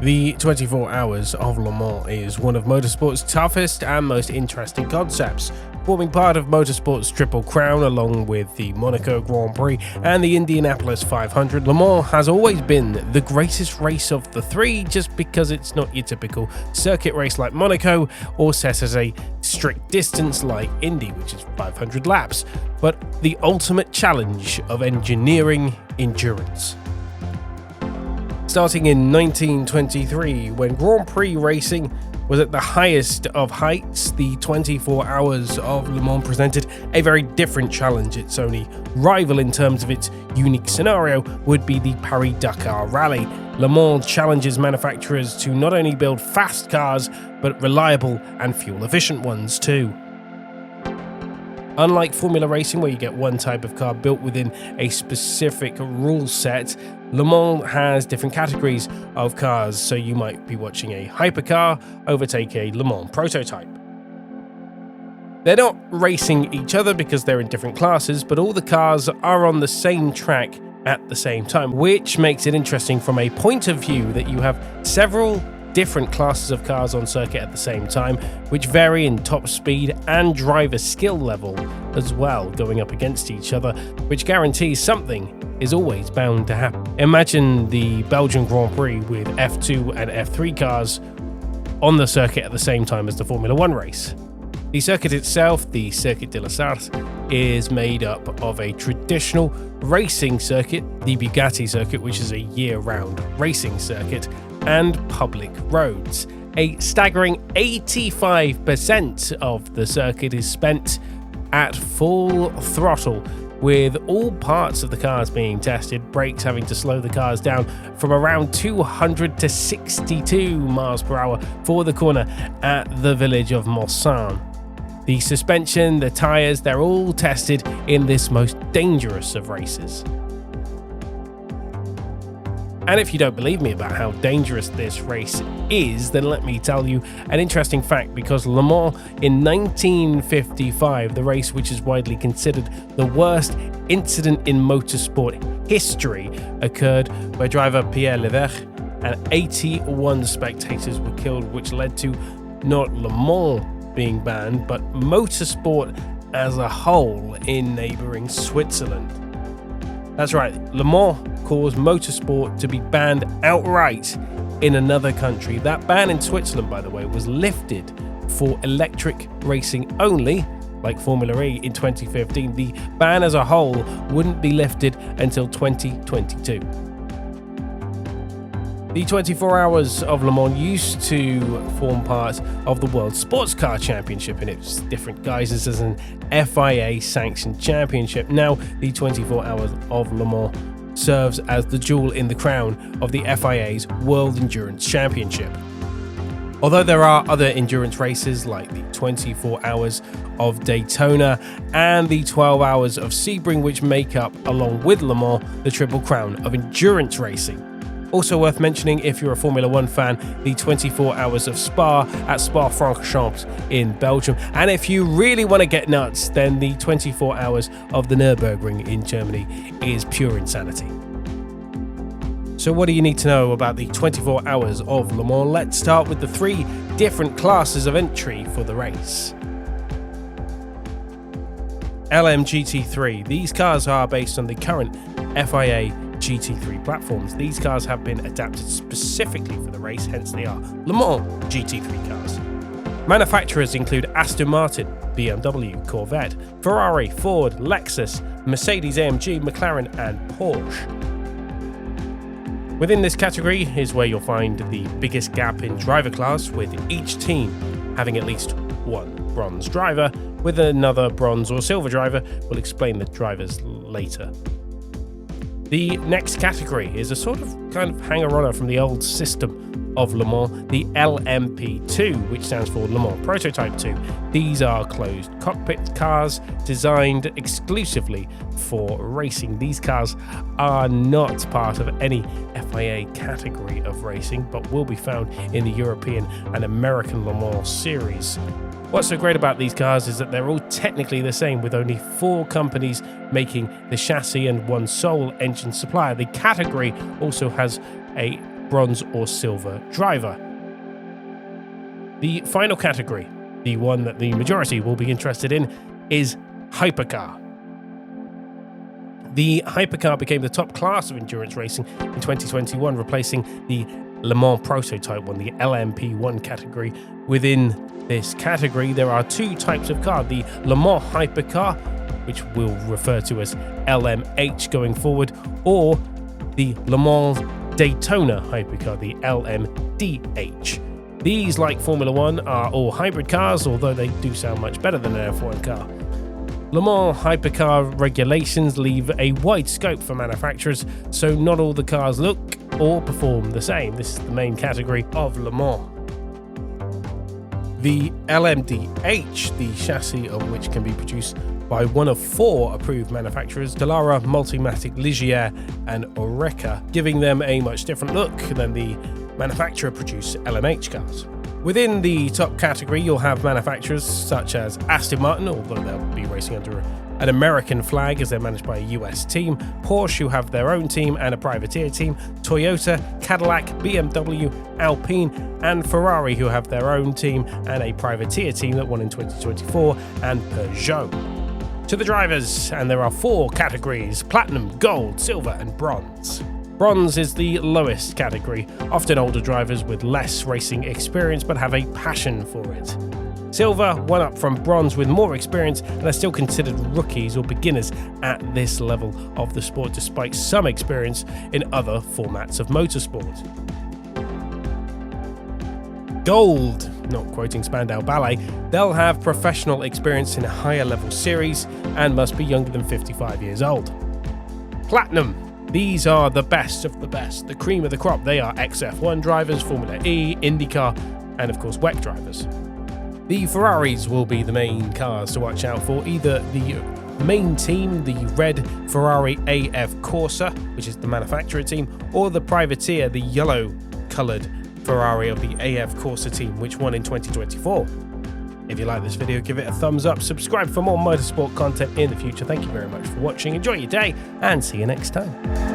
The 24 Hours of Le Mans is one of motorsport's toughest and most interesting concepts. Forming part of motorsport's Triple Crown along with the Monaco Grand Prix and the Indianapolis 500, Le Mans has always been the greatest race of the three just because it's not your typical circuit race like Monaco or set as a strict distance like Indy, which is 500 laps, but the ultimate challenge of engineering endurance. Starting in 1923, when Grand Prix racing was at the highest of heights, the 24 Hours of Le Mans presented a very different challenge. Its only rival in terms of its unique scenario would be the Paris-Dakar Rally. Le Mans challenges manufacturers to not only build fast cars, but reliable and fuel-efficient ones too. Unlike Formula Racing, where you get one type of car built within a specific rule set, Le Mans has different categories of cars, so you might be watching a hypercar overtake a Le Mans prototype. They're not racing each other because they're in different classes, but all the cars are on the same track at the same time, which makes it interesting from a point of view that you have several different classes of cars on circuit at the same time, which vary in top speed and driver skill level as well, going up against each other, which guarantees something is always bound to happen. Imagine the Belgian Grand Prix with F2 and F3 cars on the circuit at the same time as the Formula 1 race. The circuit itself, the Circuit de la Sarthe, is made up of a traditional racing circuit, the Bugatti circuit, which is a year-round racing circuit, and public roads. A staggering 85% of the circuit is spent at full throttle, with all parts of the cars being tested, brakes having to slow the cars down from around 200 to 62 miles per hour for the corner at the village of Mulsanne. The suspension, the tyres, they're all tested in this most dangerous of races. And if you don't believe me about how dangerous this race is, then let me tell you an interesting fact, because Le Mans in 1955, the race which is widely considered the worst incident in motorsport history, occurred where driver Pierre Levesque and 81 spectators were killed, which led to not Le Mans being banned, but motorsport as a whole in neighbouring Switzerland. That's right, Le Mans caused motorsport to be banned outright in another country. That ban in Switzerland, by the way, was lifted for electric racing only, like Formula E in 2015. The ban as a whole wouldn't be lifted until 2022. The 24 Hours of Le Mans used to form part of the World Sports Car Championship in its different guises as an FIA-sanctioned championship. Now, the 24 Hours of Le Mans serves as the jewel in the crown of the FIA's World Endurance Championship. Although there are other endurance races like the 24 Hours of Daytona and the 12 Hours of Sebring, which make up, along with Le Mans, the Triple Crown of endurance racing. Also worth mentioning, if you're a Formula 1 fan, the 24 Hours of Spa at Spa-Francorchamps in Belgium. And if you really want to get nuts, then the 24 Hours of the Nürburgring in Germany is pure insanity. So what do you need to know about the 24 Hours of Le Mans? Let's start with the three different classes of entry for the race. LMGT3. These cars are based on the current FIA GT3 platforms. These cars have been adapted specifically for the race, hence they are Le Mans GT3 cars. Manufacturers include Aston Martin, BMW, Corvette, Ferrari, Ford, Lexus, Mercedes-AMG, McLaren and Porsche. Within this category is where you'll find the biggest gap in driver class, with each team having at least one bronze driver, with another bronze or silver driver. We'll explain the drivers later. The next category is a sort of kind of hanger-oner from the old system of Le Mans, the LMP2, which stands for Le Mans Prototype 2. These are closed cockpit cars designed exclusively for racing. These cars are not part of any FIA category of racing, but will be found in the European and American Le Mans series. What's so great about these cars is that they're all technically the same, with only 4 companies making the chassis and one sole engine supplier. The category also has a bronze or silver driver. The final category, the one that the majority will be interested in, is Hypercar. The Hypercar became the top class of endurance racing in 2021, replacing the Le Mans prototype one, the LMP1 category. Within this category, there are two types of car: the Le Mans Hypercar, which we'll refer to as LMH going forward, or the Le Mans Daytona Hypercar, the LMDH. These, like Formula One, are all hybrid cars, although they do sound much better than an F1 car. Le Mans Hypercar regulations leave a wide scope for manufacturers, so not all the cars look or perform the same. This is the main category of Le Mans. The LMDH, the chassis of which can be produced by one of 4 approved manufacturers, Dallara, Multimatic, Ligier and Oreca, giving them a much different look than the manufacturer-produced LMH cars. Within the top category, you'll have manufacturers such as Aston Martin, although they'll be racing under an American flag as they're managed by a US team, Porsche, who have their own team and a privateer team, Toyota, Cadillac, BMW, Alpine, and Ferrari, who have their own team and a privateer team that won in 2024, and Peugeot. To the drivers, and there are 4 categories: platinum, gold, silver, and bronze. Bronze is the lowest category, often older drivers with less racing experience but have a passion for it. Silver, one up from bronze with more experience and are still considered rookies or beginners at this level of the sport, despite some experience in other formats of motorsport. Gold, not quoting Spandau Ballet, they'll have professional experience in a higher level series and must be younger than 55 years old. Platinum, these are the best of the best, the cream of the crop. They are XF1 drivers, Formula E, IndyCar, and of course WEC drivers. The Ferraris will be the main cars to watch out for, either the main team, the red Ferrari AF Corsa, which is the manufacturer team, or the privateer, the yellow coloured Ferrari of the AF Corsa team, which won in 2024. If you like this video, give it a thumbs up, subscribe for more motorsport content in the future. Thank you very much for watching, enjoy your day, and see you next time.